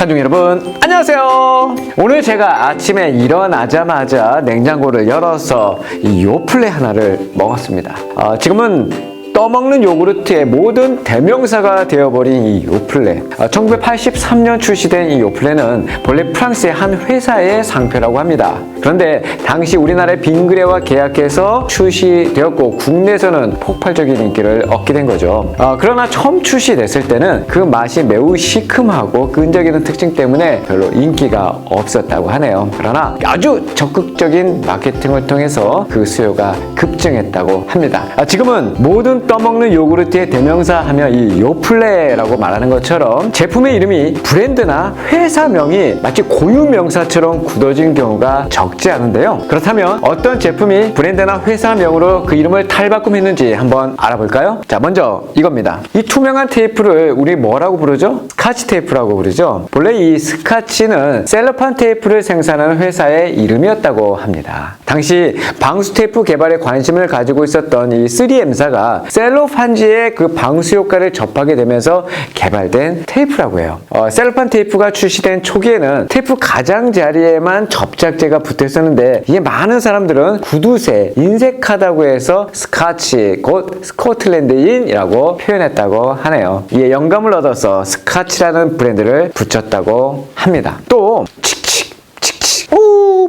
관중 여러분 안녕하세요. 오늘 제가 아침에 일어나자마자 냉장고를 열어서 이 요플레 하나를 먹었습니다. 지금은 떠먹는 요구르트의 모든 대명사가 되어버린 이 요플레. 1983년 출시된 이 요플레는 본래 프랑스의 한 회사의 상표라고 합니다. 그런데 당시 우리나라의 빙그레와 계약해서 출시되었고 국내에서는 폭발적인 인기를 얻게 된 거죠. 그러나 처음 출시됐을 때는 그 맛이 매우 시큼하고 끈적이는 특징 때문에 별로 인기가 없었다고 하네요. 그러나 아주 적극적인 마케팅을 통해서 그 수요가 급증했다고 합니다. 지금은 모든 떠먹는 요구르트의 대명사 하면 이 요플레라고 말하는 것처럼 제품의 이름이 브랜드나 회사명이 마치 고유명사처럼 굳어진 경우가 적지 않은데요. 그렇다면 어떤 제품이 브랜드나 회사명으로 그 이름을 탈바꿈했는지 한번 알아볼까요? 자, 먼저 이겁니다. 이 투명한 테이프를 우리 뭐라고 부르죠? 스카치 테이프라고 부르죠. 본래 이 스카치는 셀로판 테이프를 생산하는 회사의 이름이었다고 합니다. 당시 방수 테이프 개발에 관심을 가지고 있었던 이 3M사가 셀로판지의 그 방수 효과를 접하게 되면서 개발된 테이프라고 해요. 셀로판 테이프가 출시된 초기에는 테이프 가장자리에만 접착제가 붙어 있었는데 이게 많은 사람들은 구두쇠, 인색하다고 해서 스카치, 곧 스코틀랜드인이라고 표현했다고 하네요. 이에 영감을 얻어서 스카치라는 브랜드를 붙였다고 합니다. 또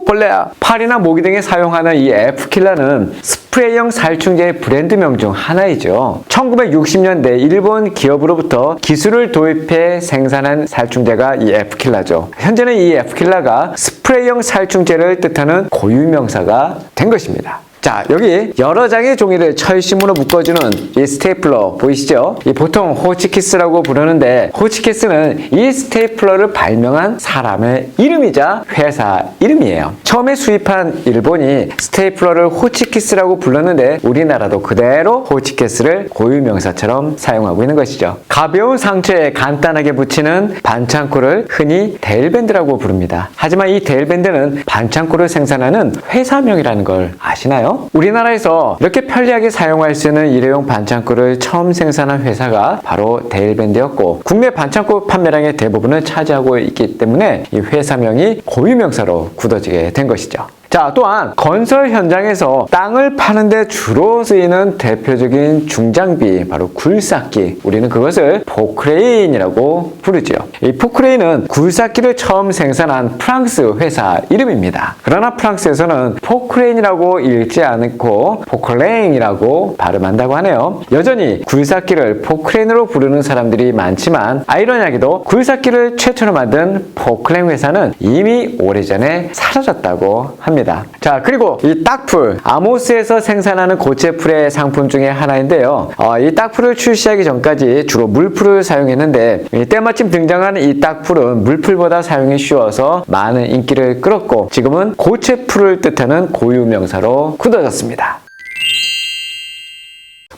벌레야. 팔이나 모기 등에 사용하는 이 F킬러는 스프레이형 살충제의 브랜드명 중 하나이죠. 1960년대 일본 기업으로부터 기술을 도입해 생산한 살충제가 이 F킬러죠. 현재는 이 F킬러가 스프레이형 살충제를 뜻하는 고유명사가 된 것입니다. 자, 여기 여러 장의 종이를 철심으로 묶어주는 이 스테이플러 보이시죠? 보통 호치키스라고 부르는데 호치키스는 이 스테이플러를 발명한 사람의 이름이자 회사 이름이에요. 처음에 수입한 일본이 스테이플러를 호치키스라고 불렀는데 우리나라도 그대로 호치키스를 고유명사처럼 사용하고 있는 것이죠. 가벼운 상처에 간단하게 붙이는 반창고를 흔히 데일밴드라고 부릅니다. 하지만 이 데일밴드는 반창고를 생산하는 회사명이라는 걸 아시나요? 우리나라에서 이렇게 편리하게 사용할 수 있는 일회용 반창고를 처음 생산한 회사가 바로 데일밴드였고 국내 반창고 판매량의 대부분을 차지하고 있기 때문에 이 회사명이 고유명사로 굳어지게 된 것이죠. 자, 또한 건설 현장에서 땅을 파는데 주로 쓰이는 대표적인 중장비, 바로 굴삭기. 우리는 그것을 포크레인이라고 부르죠. 이 포크레인은 굴삭기를 처음 생산한 프랑스 회사 이름입니다. 그러나 프랑스에서는 포크레인이라고 읽지 않고 포크레인이라고 발음한다고 하네요. 여전히 굴삭기를 포크레인으로 부르는 사람들이 많지만 아이러니하게도 굴삭기를 최초로 만든 포크레인 회사는 이미 오래전에 사라졌다고 합니다. 자, 그리고 이 딱풀, 아모스에서 생산하는 고체풀의 상품 중에 하나인데요. 이 딱풀을 출시하기 전까지 주로 물풀을 사용했는데 때마침 등장한 이 딱풀은 물풀보다 사용이 쉬워서 많은 인기를 끌었고 지금은 고체풀을 뜻하는 고유명사로 굳어졌습니다.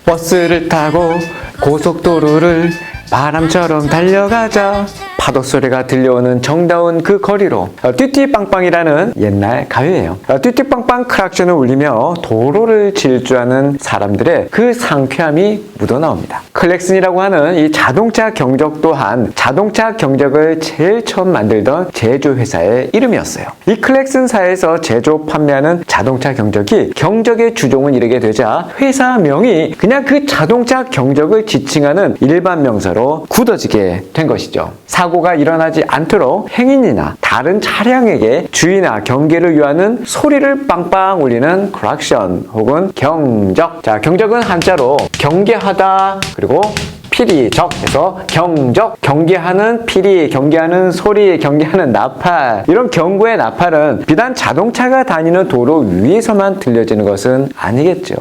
버스를 타고 고속도로를 바람처럼 달려가자. 파도 소리가 들려오는 정다운 그 거리로. 띠띠빵빵이라는 옛날 가요예요. 띠띠빵빵 크락션을 울리며 도로를 질주하는 사람들의 그 상쾌함이 묻어나옵니다. 클렉슨이라고 하는 이 자동차 경적 또한 자동차 경적을 제일 처음 만들던 제조회사의 이름이었어요. 이 클렉슨사에서 제조 판매하는 자동차 경적이 경적의 주종을 이루게 되자 회사명이 그냥 그 자동차 경적을 지칭하는 일반 명사로 굳어지게 된 것이죠. 사고가 일어나지 않도록 행인이나 다른 차량에게 주의나 경계를 유하는 소리를 빵빵 울리는 크락션 혹은 경적. 자, 경적은 한자로 경계하다 그리고 피리적 해서 경적, 경계하는 피리, 경계하는 소리, 경계하는 나팔. 이런 경고의 나팔은 비단 자동차가 다니는 도로 위에서만 들려지는 것은 아니겠죠.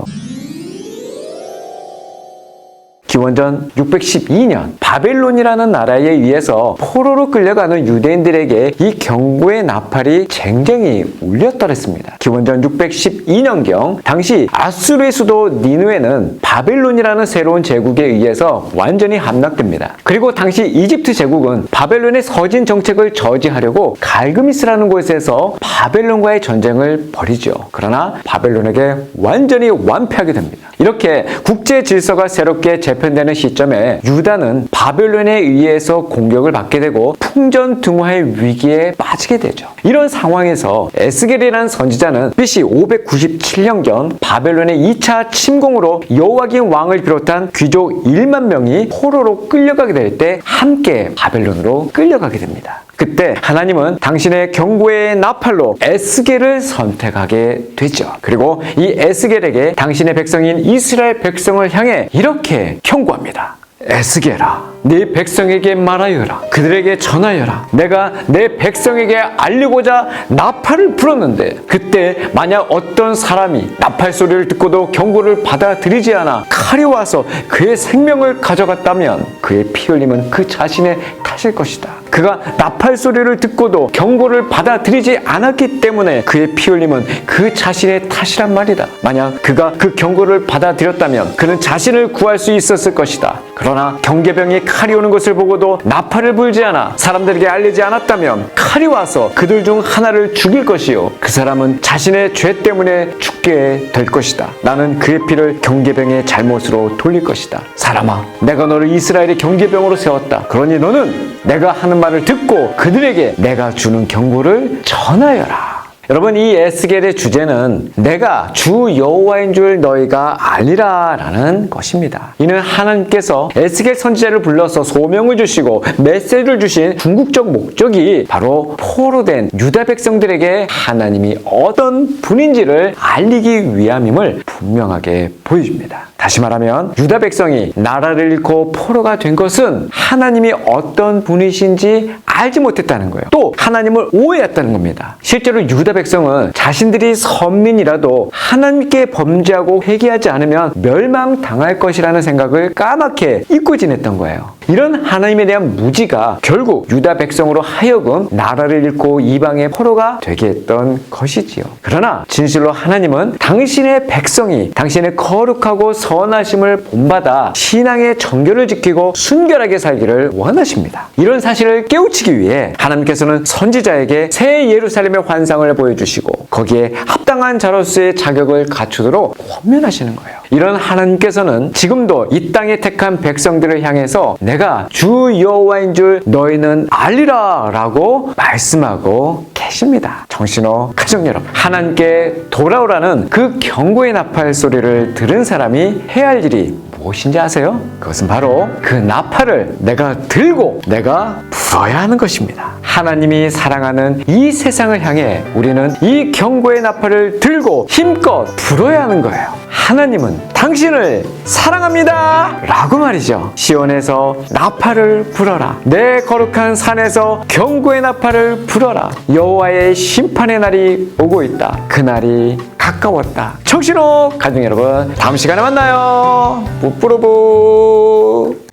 기원전 612년 바벨론이라는 나라에 의해서 포로로 끌려가는 유대인들에게 이 경고의 나팔이 쟁쟁이 울렸더랬습니다. 기원전 612년경 당시 아수르의 수도 니느웨는 바벨론이라는 새로운 제국에 의해서 완전히 함락됩니다. 그리고 당시 이집트 제국은 바벨론의 서진 정책을 저지하려고 갈그미스라는 곳에서 바벨론과의 전쟁을 벌이죠. 그러나 바벨론에게 완전히 완패하게 됩니다. 이렇게 국제 질서가 새롭게 재편되는 시점에 유다는 바벨론에 의해서 공격을 받게 되고 풍전등화의 위기에 빠지게 되죠. 이런 상황에서 에스겔이라는 선지자는 BC 597년경 바벨론의 2차 침공으로 여호와긴 왕을 비롯한 귀족 1만 명이 포로로 끌려가게 될 때 함께 바벨론으로 끌려가게 됩니다. 그때 하나님은 당신의 경고의 나팔로 에스겔을 선택하게 되죠. 그리고 이 에스겔에게 당신의 백성인 이스라엘 백성을 향해 이렇게 경고합니다. 에스겔아, 네 백성에게 말하여라. 그들에게 전하여라. 내가 내 백성에게 알리고자 나팔을 불었는데 그때 만약 어떤 사람이 나팔 소리를 듣고도 경고를 받아들이지 않아 칼이 와서 그의 생명을 가져갔다면 그의 피 흘림은 그 자신의 탓일 것이다. 그가 나팔 소리를 듣고도 경고를 받아들이지 않았기 때문에 그의 피 흘림은 그 자신의 탓이란 말이다. 만약 그가 그 경고를 받아들였다면 그는 자신을 구할 수 있었을 것이다. 그러나 경계병이 칼이 오는 것을 보고도 나팔을 불지 않아 사람들에게 알리지 않았다면 칼이 와서 그들 중 하나를 죽일 것이요 그 사람은 자신의 죄 때문에 죽게 될 것이다. 나는 그의 피를 경계병의 잘못으로 돌릴 것이다. 사람아, 내가 너를 이스라엘의 경계병으로 세웠다. 그러니 너는 내가 하는 말을 듣고 그들에게 내가 주는 경고를 전하여라. 여러분, 이 에스겔의 주제는 내가 주 여호와인 줄 너희가 알리라 라는 것입니다. 이는 하나님께서 에스겔 선지자를 불러서 소명을 주시고 메시지를 주신 궁극적 목적이 바로 포로된 유다 백성들에게 하나님이 어떤 분인지를 알리기 위함임을 분명하게 보여줍니다. 다시 말하면 유다 백성이 나라를 잃고 포로가 된 것은 하나님이 어떤 분이신지 알지 못했다는 거예요. 또 하나님을 오해했다는 겁니다. 실제로 유다 백성은 자신들이 선민이라도 하나님께 범죄하고 회개하지 않으면 멸망당할 것이라는 생각을 까맣게 잊고 지냈던 거예요. 이런 하나님에 대한 무지가 결국 유다 백성으로 하여금 나라를 잃고 이방의 포로가 되게 했던 것이지요. 그러나 진실로 하나님은 당신의 백성이 당신의 거룩하고 선하심을 본받아 신앙의 정결을 지키고 순결하게 살기를 원하십니다. 이런 사실을 깨우치기 위해 하나님께서는 선지자에게 새 예루살렘의 환상을 보여주시고 거기에 합당한 자로서의 자격을 갖추도록 권면하시는 거예요. 이런 하나님께서는 지금도 이 땅에 택한 백성들을 향해서 내가 주 여호와인 줄 너희는 알리라 라고 말씀하고 계십니다. 정신호 가족 여러분, 하나님께 돌아오라는 그 경고의 나팔 소리를 들은 사람이 해야 할 일이 무엇인지 아세요? 그것은 바로 그 나팔을 내가 들고 내가 불어야 하는 것입니다. 하나님이 사랑하는 이 세상을 향해 우리는 이 경고의 나팔을 들고 힘껏 불어야 하는 거예요. 하나님은 당신을 사랑합니다 라고 말이죠. 시온에서 나팔을 불어라. 내 거룩한 산에서 경고의 나팔을 불어라. 여호와의 심판의 날이 오고 있다. 그 날이 가까웠다. 정신호 가족 여러분, 다음 시간에 만나요. 뿌뿌르부.